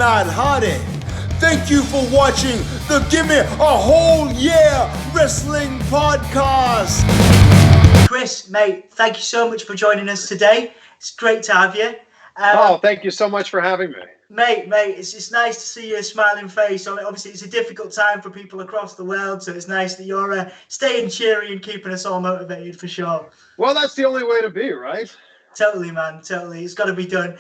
Matt Hardy. Thank you for watching the Gimme A Hull Yeah Wrestling Podcast. Chris, mate, thank you so much for joining us today. It's great to have you. Thank you so much for having me. Mate, it's nice to see your smiling face. Obviously, it's a difficult time for people across the world, so it's nice that you're staying cheery and keeping us all motivated for sure. Well, that's the only way to be, right? Totally, man. Totally. It's got to be done.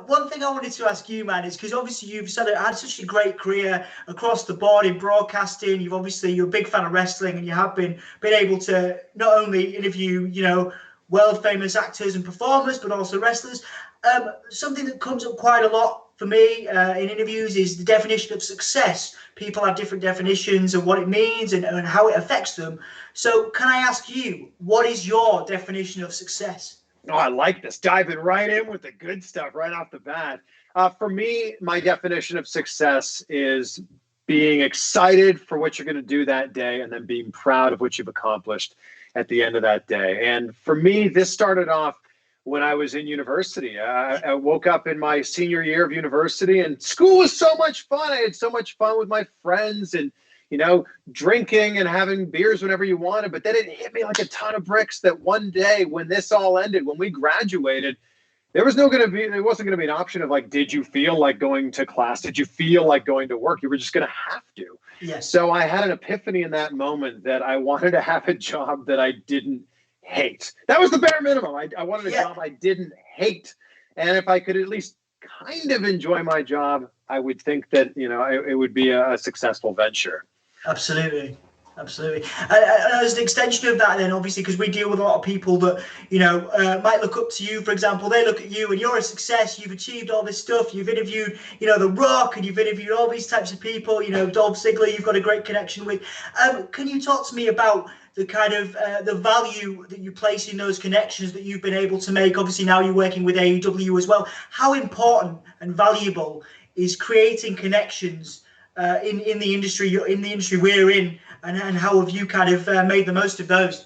One thing I wanted to ask you, man, is because obviously you've had such a great career across the board in broadcasting. You're a big fan of wrestling, and you have been able to not only interview, world famous actors and performers, but also wrestlers. Something that comes up quite a lot for me in interviews is the definition of success. People have different definitions of what it means and how it affects them. So can I ask you, what is your definition of success? Oh, I like this. Diving right in with the good stuff right off the bat. For me, my definition of success is being excited for what you're going to do that day and then being proud of what you've accomplished at the end of that day. And for me, this started off when I was in university. I woke up in my senior year of university, and school was so much fun. I had so much fun with my friends and drinking and having beers whenever you wanted. But then it hit me like a ton of bricks that one day when this all ended, when we graduated, there wasn't going to be an option of like, did you feel like going to class? Did you feel like going to work? You were just going to have to. Yes. So I had an epiphany in that moment that I wanted to have a job that I didn't hate. That was the bare minimum. I wanted a job I didn't hate. And if I could at least kind of enjoy my job, I would think that, it would be a successful venture. Absolutely. As an extension of that, then obviously, because we deal with a lot of people that might look up to you. For example, they look at you and you're a success. You've achieved all this stuff. You've interviewed, The Rock, and you've interviewed all these types of people. Dolph Ziggler. You've got a great connection with. Can you talk to me about the kind of the value that you place in those connections that you've been able to make? Obviously, now you're working with AEW as well. How important and valuable is creating connections in the industry we're in, and how have you kind of made the most of those?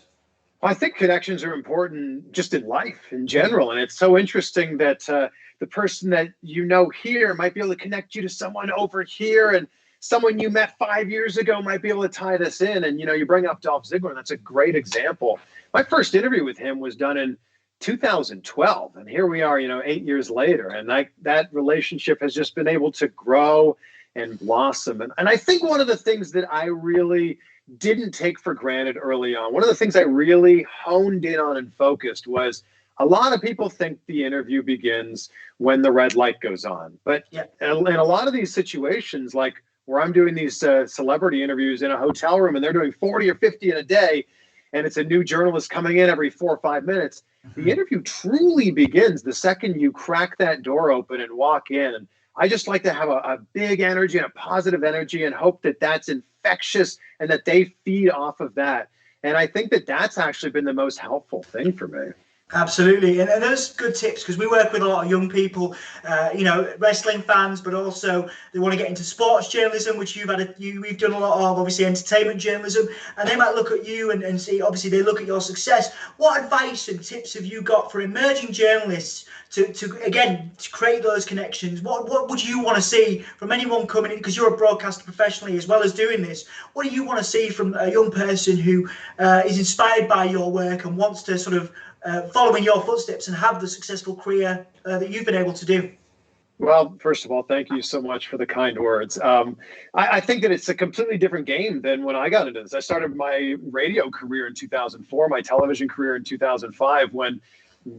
Well, I think connections are important just in life in general, and it's so interesting that the person that here might be able to connect you to someone over here, and someone you met 5 years ago might be able to tie this in. And you bring up Dolph Ziggler, and that's a great example. My first interview with him was done in 2012, and here we are 8 years later, and that relationship has just been able to grow and blossom. And I think one of the things that I really didn't take for granted early on, one of the things I really honed in on and focused was, a lot of people think the interview begins when the red light goes on. But in a lot of these situations, like where I'm doing these celebrity interviews in a hotel room and they're doing 40 or 50 in a day, and it's a new journalist coming in every 4 or 5 minutes, the interview truly begins the second you crack that door open and walk in. And I just like to have a big energy and a positive energy and hope that that's infectious and that they feed off of that. And I think that that's actually been the most helpful thing for me. Absolutely, and those good tips, because we work with a lot of young people, wrestling fans, but also they want to get into sports journalism, which we've done a lot of, obviously entertainment journalism, and they might look at you and see, obviously they look at your success. What advice and tips have you got for emerging journalists to create those connections? What would you want to see from anyone coming in, because you're a broadcaster professionally as well as doing this? What do you want to see from a young person who is inspired by your work and wants to sort of follow in your footsteps and have the successful career that you've been able to do? Well, first of all, thank you so much for the kind words. I think that it's a completely different game than when I got into this. I started my radio career in 2004, my television career in 2005, when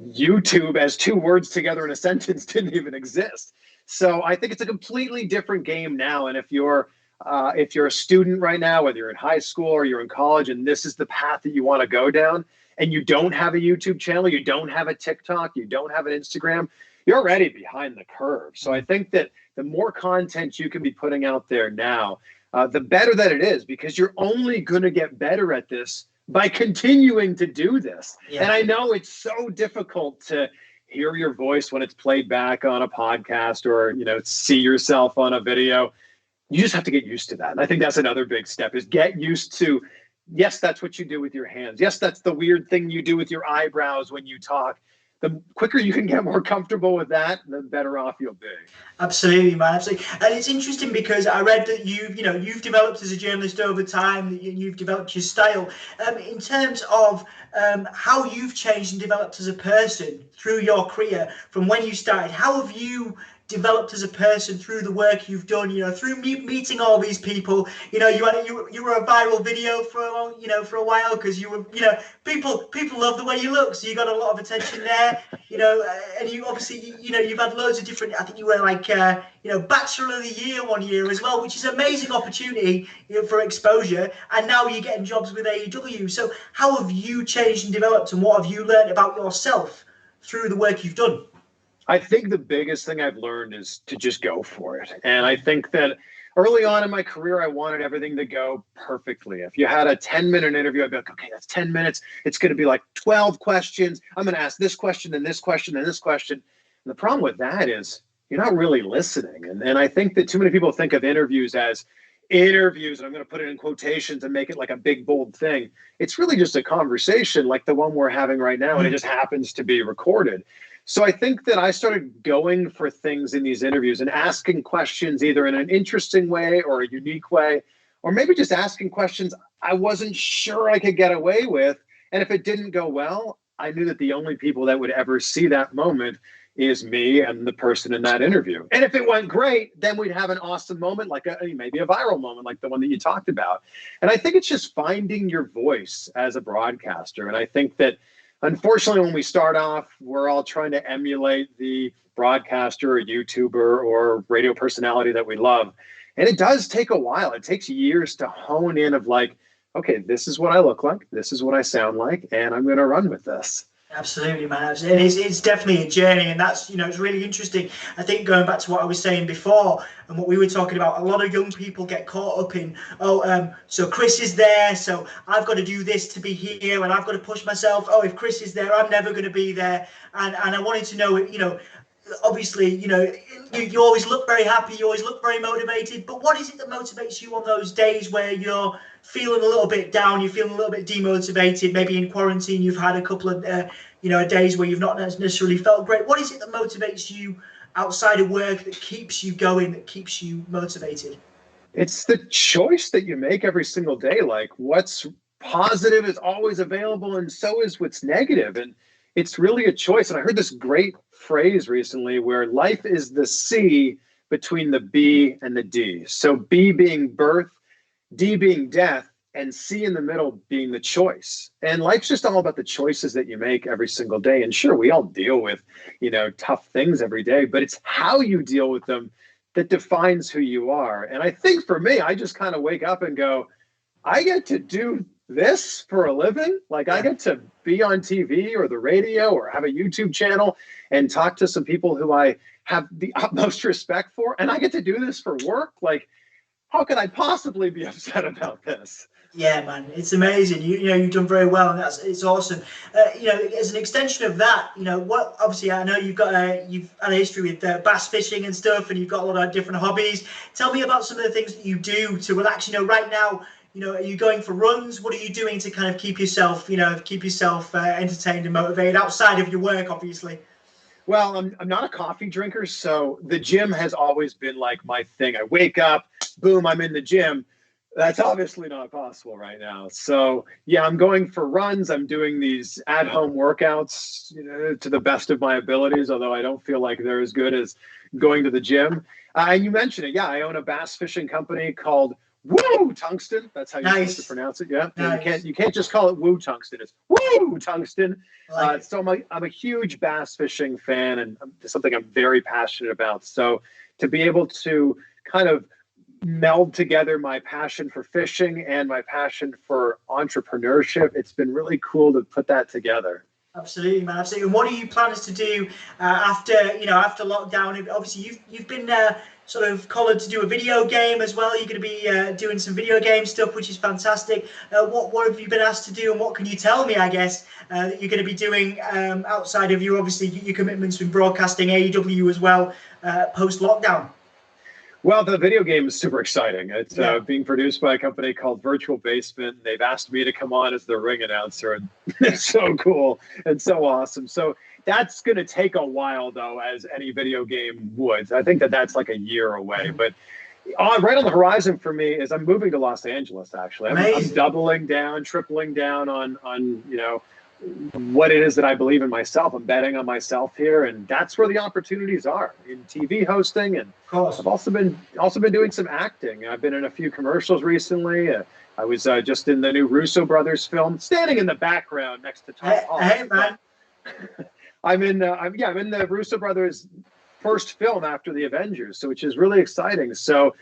YouTube as two words together in a sentence didn't even exist. So I think it's a completely different game now. And if you're a student right now, whether you're in high school or you're in college, and this is the path that you want to go down, and you don't have a YouTube channel, you don't have a TikTok, you don't have an Instagram, you're already behind the curve. So I think that the more content you can be putting out there now, the better that it is, because you're only going to get better at this by continuing to do this. Yeah. And I know it's so difficult to hear your voice when it's played back on a podcast or, see yourself on a video. You just have to get used to that. And I think that's another big step, is get used to, yes, that's what you do with your hands. Yes, that's the weird thing you do with your eyebrows when you talk. the quicker you can get more comfortable with that, the better off you'll be. Absolutely, man. Absolutely. And it's interesting because I read that you've developed as a journalist over time, that you've developed your style. In terms of how you've changed and developed as a person through your career from when you started, how have you developed as a person through the work you've done, through meeting all these people? You were a viral video for a long, for a while, because you were, people love the way you look, so you got a lot of attention there. And you obviously, you've had loads of different, I think you were like, Bachelor of the Year one year as well, which is an amazing opportunity, for exposure. And now you're getting jobs with AEW. So how have you changed and developed, and what have you learned about yourself through the work you've done? I think the biggest thing I've learned is to just go for it. And I think that early on in my career, I wanted everything to go perfectly. If you had a 10-minute interview, I'd be like, okay, that's 10 minutes. It's going to be like 12 questions. I'm going to ask this question and this question and this question. And the problem with that is you're not really listening. And I think that too many people think of interviews as interviews, and I'm going to put it in quotations and make it like a big, bold thing. It's really just a conversation like the one we're having right now, and it just happens to be recorded. So I think that I started going for things in these interviews and asking questions either in an interesting way or a unique way, or maybe just asking questions I wasn't sure I could get away with. And if it didn't go well, I knew that the only people that would ever see that moment is me and the person in that interview. And if it went great, then we'd have an awesome moment, like maybe a viral moment like the one that you talked about. And I think it's just finding your voice as a broadcaster. And I think that unfortunately, when we start off, we're all trying to emulate the broadcaster or YouTuber or radio personality that we love. And it does take a while. It takes years to hone in of like, okay, this is what I look like. This is what I sound like. And I'm going to run with this. Absolutely, man. It's definitely a journey, and that's, it's really interesting. I think going back to what I was saying before and what we were talking about, a lot of young people get caught up in, so Chris is there, so I've got to do this to be here, and I've got to push myself. Oh, if Chris is there, I'm never going to be there. And I wanted to know, obviously, you always look very happy, you always look very motivated, but what is it that motivates you on those days where you're feeling a little bit down, you're feeling a little bit demotivated, maybe in quarantine you've had a couple of days where you've not necessarily felt great? What is it that motivates you outside of work, that keeps you going, that keeps you motivated? It's the choice that you make every single day. Like, what's positive is always available, and so is what's negative. And it's really a choice. And I heard this great phrase recently where life is the C between the B and the D. So B being birth, D being death, and C in the middle being the choice. And life's just all about the choices that you make every single day. And sure, we all deal with, tough things every day, but it's how you deal with them that defines who you are. And I think for me, I just kind of wake up and go, I get to do this for a living. Like, I get to be on TV or the radio or have a YouTube channel and talk to some people who I have the utmost respect for. And I get to do this for work. Like, how could I possibly be upset about this? Yeah, man, it's amazing. You've done very well, and it's awesome. As an extension of that, what obviously I know you've had a history with bass fishing and stuff, and you've got a lot of different hobbies. Tell me about some of the things that you do to relax. Right now, are you going for runs? What are you doing to kind of keep yourself entertained and motivated outside of your work, obviously? Well, I'm not a coffee drinker, so the gym has always been like my thing. I wake up, boom, I'm in the gym. That's obviously not possible right now. So yeah, I'm going for runs. I'm doing these at-home workouts, to the best of my abilities, although I don't feel like they're as good as going to the gym. And you mentioned it. Yeah, I own a bass fishing company called Woo Tungsten. That's how you're supposed to pronounce it. Yeah. Nice. You can't just call it Woo Tungsten. It's Woo Tungsten. So I'm a huge bass fishing fan, and something I'm very passionate about. So to be able to kind of meld together my passion for fishing and my passion for entrepreneurship, it's been really cool to put that together. Absolutely, man. Absolutely. And what are you planning to do after lockdown? Obviously, you've been sort of collared to do a video game as well. You're going to be doing some video game stuff, which is fantastic. What have you been asked to do, and what can you tell me, I guess, that you're going to be doing outside of your commitments with broadcasting AEW as well post-lockdown? Well, the video game is super exciting. It's being produced by a company called Virtual Basement. They've asked me to come on as the ring announcer, and it's so cool and so awesome. So That's going to take a while, though, as any video game would. I think that that's like a year away. But right on the horizon for me is I'm moving to Los Angeles, actually. I'm doubling down, tripling down on what it is that I believe in myself. I'm betting on myself here, and that's where the opportunities are in TV hosting. And I've also been doing some acting. I've been in a few commercials recently. I was just in the new Russo brothers film, standing in the background next to Tom Holland. Hey, man. I'm in the Russo brothers' first film after the Avengers, so which is really exciting. So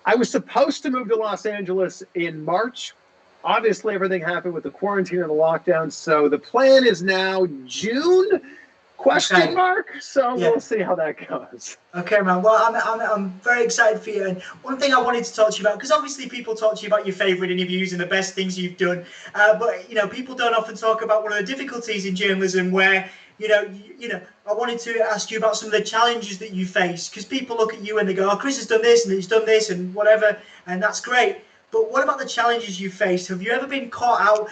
I was supposed to move to Los Angeles in March. Obviously, everything happened with the quarantine and the lockdown. So the plan is now June? Question mark. So we'll see how that goes. Okay, man. Well, I'm very excited for you. And one thing I wanted to talk to you about, because obviously people talk to you about your favorite interviews and the best things you've done, but people don't often talk about one of the difficulties in journalism where I wanted to ask you about some of the challenges that you face, because people look at you and they go, "Oh, Chris has done this and he's done this and whatever," and that's great. But what about the challenges you faced? Have you ever been caught out?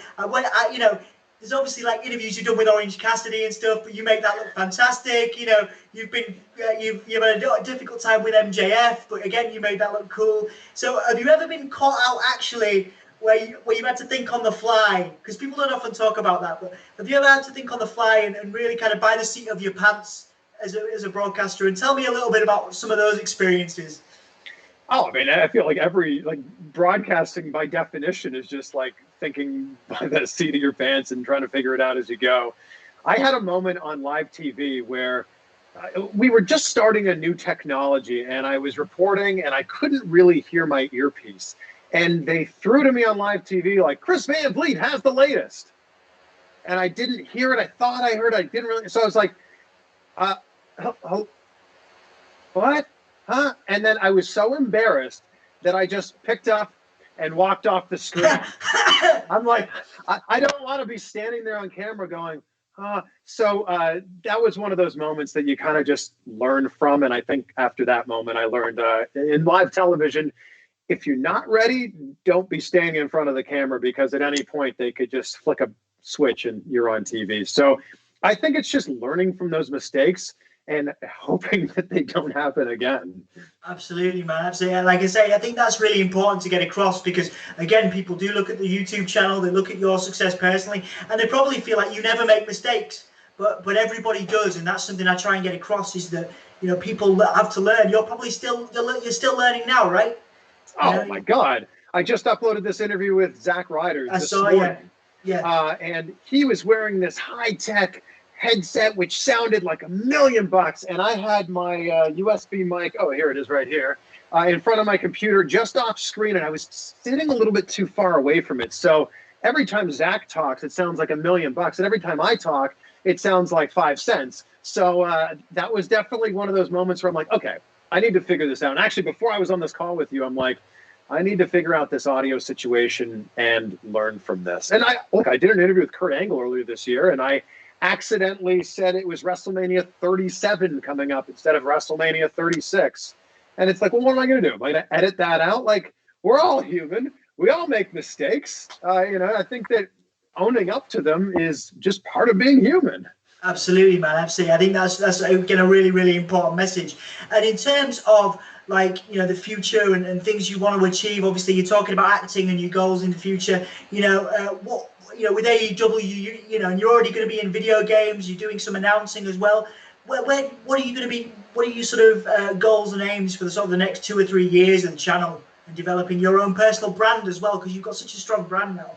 There's obviously like interviews you've done with Orange Cassidy and stuff, but you make that look fantastic. You've had a difficult time with MJF, but again, you made that look cool. So have you ever been caught out actually where you had to think on the fly? Because people don't often talk about that, but have you ever had to think on the fly and really kind of by the seat of your pants as a broadcaster? And tell me a little bit about some of those experiences. Oh, I mean, I feel like broadcasting by definition is just like thinking by the seat of your pants and trying to figure it out as you go. I had a moment on live TV where we were just starting a new technology and I was reporting and I couldn't really hear my earpiece. And they threw to me on live TV like, "Chris Van Vliet has the latest." And I didn't hear it. I thought I heard it. I didn't really. So I was like, what? Huh? And then I was so embarrassed that I just picked up and walked off the screen. I'm like, I don't want to be standing there on camera going, huh. So that was one of those moments that you kind of just learn from. And I think after that moment, I learned in live television, if you're not ready, don't be standing in front of the camera, because at any point they could just flick a switch and you're on TV. So I think it's just learning from those mistakes and hoping that they don't happen again. Absolutely, man. Absolutely. Like I say, I think that's really important to get across, because again, people do look at the YouTube channel, they look at your success personally, and they probably feel like you never make mistakes, but everybody does. And that's something I try and get across, is that, people have to learn. You're still learning now, right? Oh my God. I just uploaded this interview with Zach Ryder this morning. Yeah. And he was wearing this high-tech headset which sounded like $1 million, and I had my USB mic, oh here it is right here, in front of my computer just off screen, and I was sitting a little bit too far away from it. So every time Zach talks it sounds like $1 million, and every time I talk it sounds like 5 cents. So that was definitely one of those moments where I'm like, okay, I need to figure this out. And actually, before I was on this call with you, I'm like, I need to figure out this audio situation and learn from this. And I did an interview with Kurt Angle earlier this year, and I accidentally said it was WrestleMania 37 coming up instead of WrestleMania 36. And it's like, well, what am I going to do? Am I going to edit that out? Like, we're all human. We all make mistakes. I think that owning up to them is just part of being human. Absolutely, man. Absolutely. I think that's again a really, really important message. And in terms of the future and things you want to achieve, obviously you're talking about acting and your goals in the future. With AEW, and you're already going to be in video games. You're doing some announcing as well. What are you going to be? What are your sort of goals and aims for the next 2 or 3 years of the channel and developing your own personal brand as well? Because you've got such a strong brand now.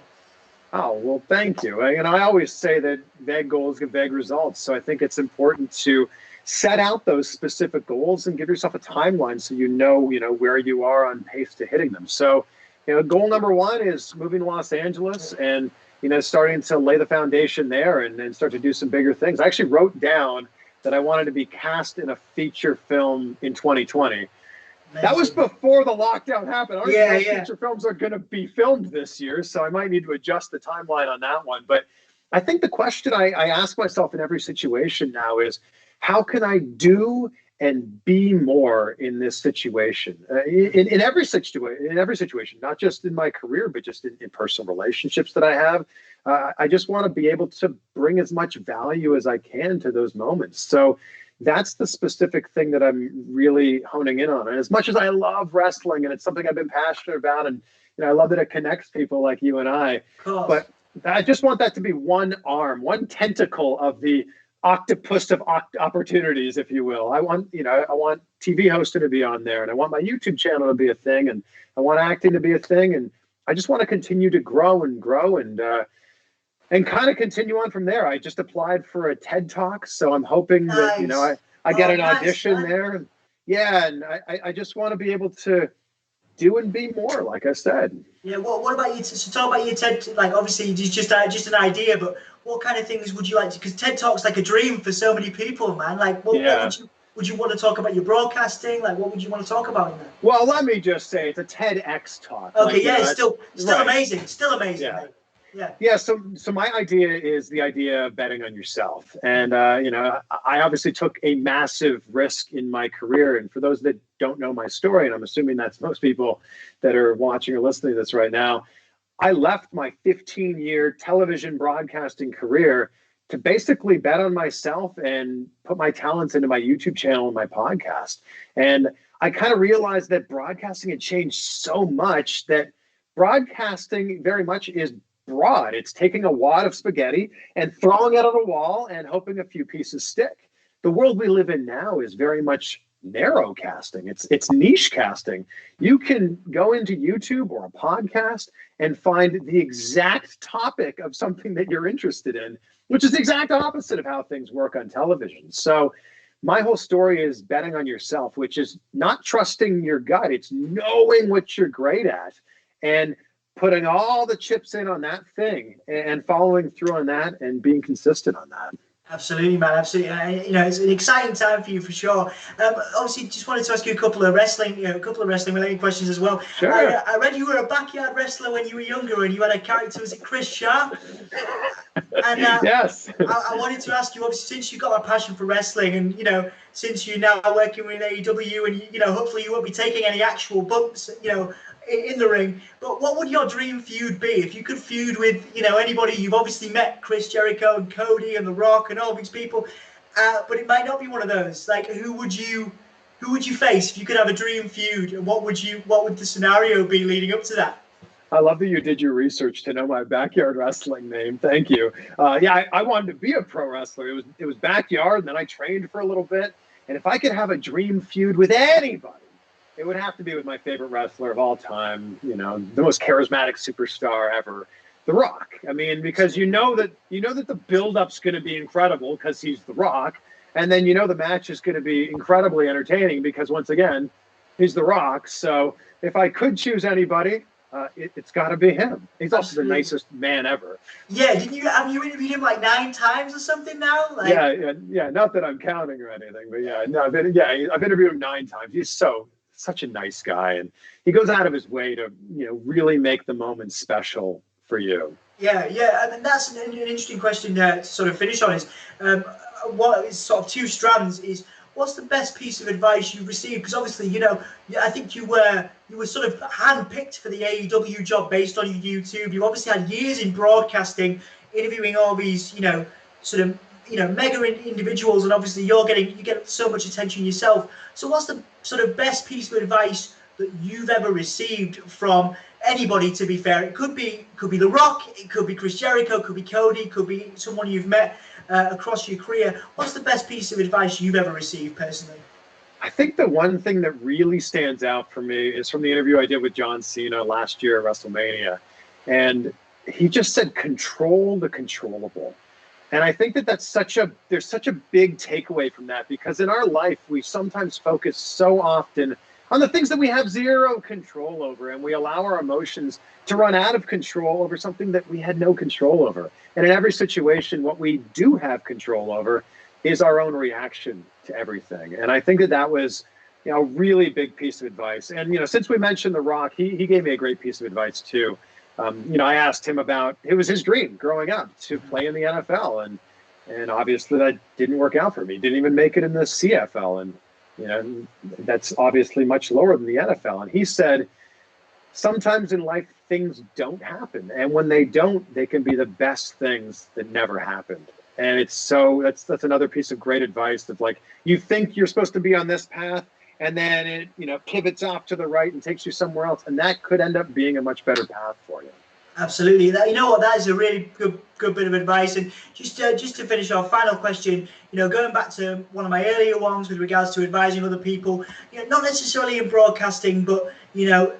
Oh, well, thank you. I always say that vague goals give vague results. So I think it's important to set out those specific goals and give yourself a timeline so you know where you are on pace to hitting them. So, goal number 1 is moving to Los Angeles and, starting to lay the foundation there and start to do some bigger things. I actually wrote down that I wanted to be cast in a feature film in 2020. Amazing. That was before the lockdown happened. I don't know if feature films are going to be filmed this year, so I might need to adjust the timeline on that one. But I think the question I ask myself in every situation now is, how can I do and be more in this situation, in every situation, not just in my career, but just in personal relationships that I have. I just want to be able to bring as much value as I can to those moments. So that's the specific thing that I'm really honing in on. And as much as I love wrestling and it's something I've been passionate about, and I love that it connects people like you and I, but I just want that to be one arm, one tentacle of the octopus of opportunities, if you will. I want TV hosting to be on there, and I want my YouTube channel to be a thing, and I want acting to be a thing, and I just want to continue to grow and kind of continue on from there. I just applied for a TED Talk, so I'm hoping that I get an audition there. Yeah, and I just want to be able to do and be more, like I said. Yeah. What about you? So talk about your TED. Like, obviously, it's just an idea, but what kind of things would you like to? Because TED Talk's like a dream for so many people, man. Like, what would you want to talk about? Your broadcasting? Like, what would you want to talk about in that? Well, let me just say it's a TEDx talk. Okay, it's still right. Amazing. Still amazing. Yeah. Mate. Yeah. Yeah. So my idea is the idea of betting on yourself. And, I obviously took a massive risk in my career. And for those that don't know my story, and I'm assuming that's most people that are watching or listening to this right now, I left my 15-year television broadcasting career to basically bet on myself and put my talents into my YouTube channel and my podcast. And I kind of realized that broadcasting had changed so much that broadcasting very much is broad. It's taking a wad of spaghetti and throwing it on a wall and hoping a few pieces stick. The world we live in now is very much narrow casting. It's niche casting. You can go into YouTube or a podcast and find the exact topic of something that you're interested in, which is the exact opposite of how things work on television. So my whole story is betting on yourself, which is not trusting your gut. It's knowing what you're great at and putting all the chips in on that thing and following through on that and being consistent on that. Absolutely, man. Absolutely. It's an exciting time for you for sure. Obviously, just wanted to ask you a couple of wrestling related questions as well. Sure. I read you were a backyard wrestler when you were younger, and you had a character. Was it Chris Sharp? And yes. I wanted to ask you, obviously, since you got a passion for wrestling, and since you're now working with AEW, and hopefully you won't be taking any actual bumps, in the ring, but what would your dream feud be if you could feud with anybody? You've obviously met Chris Jericho and Cody and The Rock and all these people, but it might not be one of those. Like, who would you face if you could have a dream feud, and what would the scenario be leading up to that? I love that you did your research to know my backyard wrestling name. Thank you. I wanted to be a pro wrestler. It was backyard, and then I trained for a little bit, and if I could have a dream feud with anybody, it would have to be with my favorite wrestler of all time, the most charismatic superstar ever, The Rock. I mean, because you know that the build-up's going to be incredible because he's The Rock, and then the match is going to be incredibly entertaining because, once again, he's The Rock. So if I could choose anybody, it's got to be him. He's also the nicest man ever. Yeah, have you interviewed him like 9 times or something now? Like... Yeah. Not that I'm counting or anything, but I've interviewed him 9 times. He's such a nice guy, and he goes out of his way to really make the moment special for you. Yeah. I mean, that's an interesting question to sort of finish on. Is what is sort of 2 strands is, what's the best piece of advice you've received? Because obviously, I think you were sort of handpicked for the AEW job based on your YouTube. You obviously had years in broadcasting, interviewing all these mega individuals, and obviously you get so much attention yourself. So what's the sort of best piece of advice that you've ever received from anybody? To be fair, it could be The Rock, it could be Chris Jericho, it could be Cody, it could be someone you've met across your career. What's the best piece of advice you've ever received personally? I think the one thing that really stands out for me is from the interview I did with John Cena last year at WrestleMania, and he just said, "Control the controllable." And I think there's such a big takeaway from that, because in our life, we sometimes focus so often on the things that we have zero control over, and we allow our emotions to run out of control over something that we had no control over. And in every situation, what we do have control over is our own reaction to everything. And I think that was a really big piece of advice. And, since we mentioned The Rock, he gave me a great piece of advice too. I asked him about, it was his dream growing up to play in the NFL, and obviously that didn't work out for me. Didn't even make it in the CFL. And You know, that's obviously much lower than the NFL. And he said, sometimes in life things don't happen, and when they don't, they can be the best things that never happened. And it's so that's another piece of great advice, that like, you think you're supposed to be on this path, and then it, you know, pivots off to the right and takes you somewhere else, and that could end up being a much better path for you. Absolutely. That, you know what, that is a really good bit of advice. And just to finish our final question, you know, going back to one of my earlier ones with regards to advising other people, you know, not necessarily in broadcasting, but you know,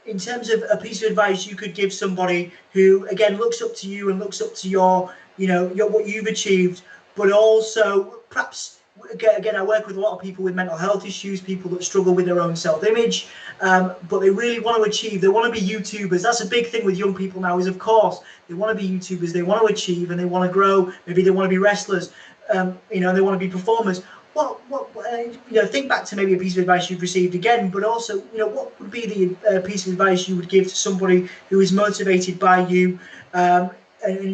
in terms of a piece of advice you could give somebody who again looks up to you and looks up to your, you know, what you've achieved, but also perhaps. Again, I work with a lot of people with mental health issues, people that struggle with their own self-image, but they really want to achieve. They want to be YouTubers. That's a big thing with young people now, is of course they want to be YouTubers, they want to achieve, and they want to grow. Maybe they want to be wrestlers, you know, they want to be performers. What you know, think back to maybe a piece of advice you've received again, but also, you know, what would be the piece of advice you would give to somebody who is motivated by you, and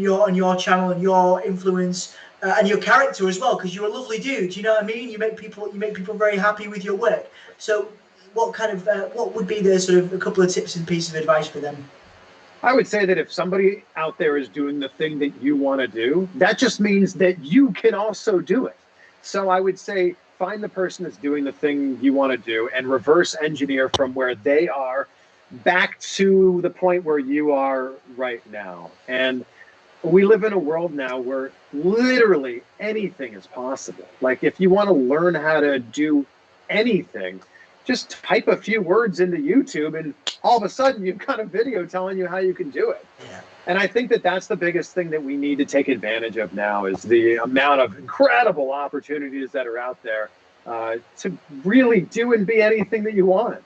your channel and your influence, and your character as well, because you're a lovely dude. You know what I mean? You make people very happy with your work. So, what kind of what would be the sort of a couple of tips and pieces of advice for them? I would say that if somebody out there is doing the thing that you want to do, that just means that you can also do it. So I would say find the person that's doing the thing you want to do and reverse engineer from where they are back to the point where you are right now. And we live in a world now where literally anything is possible. Like, if you want to learn how to do anything, just type a few words into YouTube and all of a sudden you've got a video telling you how you can do it. Yeah. And I think that that's the biggest thing that we need to take advantage of now, is the amount of incredible opportunities that are out there to really do and be anything that you want.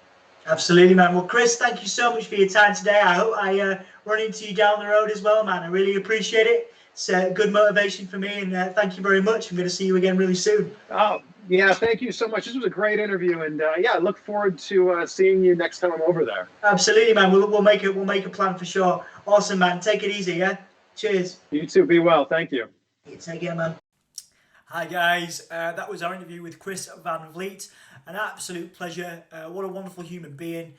Absolutely, man. Well, Chris, thank you so much for your time today. I hope I run into you down the road as well, man. I really appreciate it. It's good motivation for me, and thank you very much. I'm going to see you again really soon. Oh, yeah, thank you so much. This was a great interview, and yeah, I look forward to seeing you next time I'm over there. Absolutely, man. We'll make a plan for sure. Awesome, man. Take it easy, yeah? Cheers. You too. Be well. Thank you. Take care, man. Hi guys, that was our interview with Chris Van Vliet. An absolute pleasure. What a wonderful human being.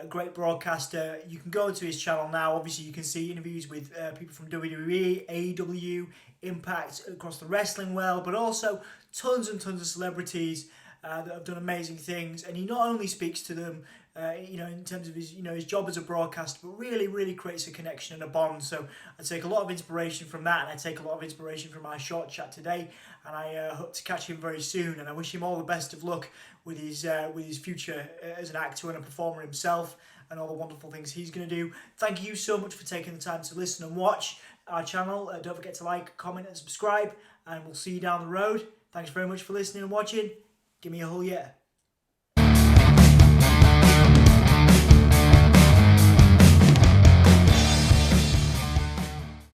Great broadcaster. You can go to his channel now. Obviously, you can see interviews with people from WWE, AEW, Impact, across the wrestling world, but also tons and tons of celebrities that have done amazing things. And he not only speaks to them, you know, in terms of his, you know, his job as a broadcaster, but really creates a connection and a bond. So I take a lot of inspiration from that, and I take a lot of inspiration from our short chat today. And I hope to catch him very soon. And I wish him all the best of luck with his future as an actor and a performer himself, and all the wonderful things he's going to do. Thank you so much for taking the time to listen and watch our channel. Don't forget to like, comment, and subscribe. And we'll see you down the road. Thanks very much for listening and watching. Give me a hull yeah.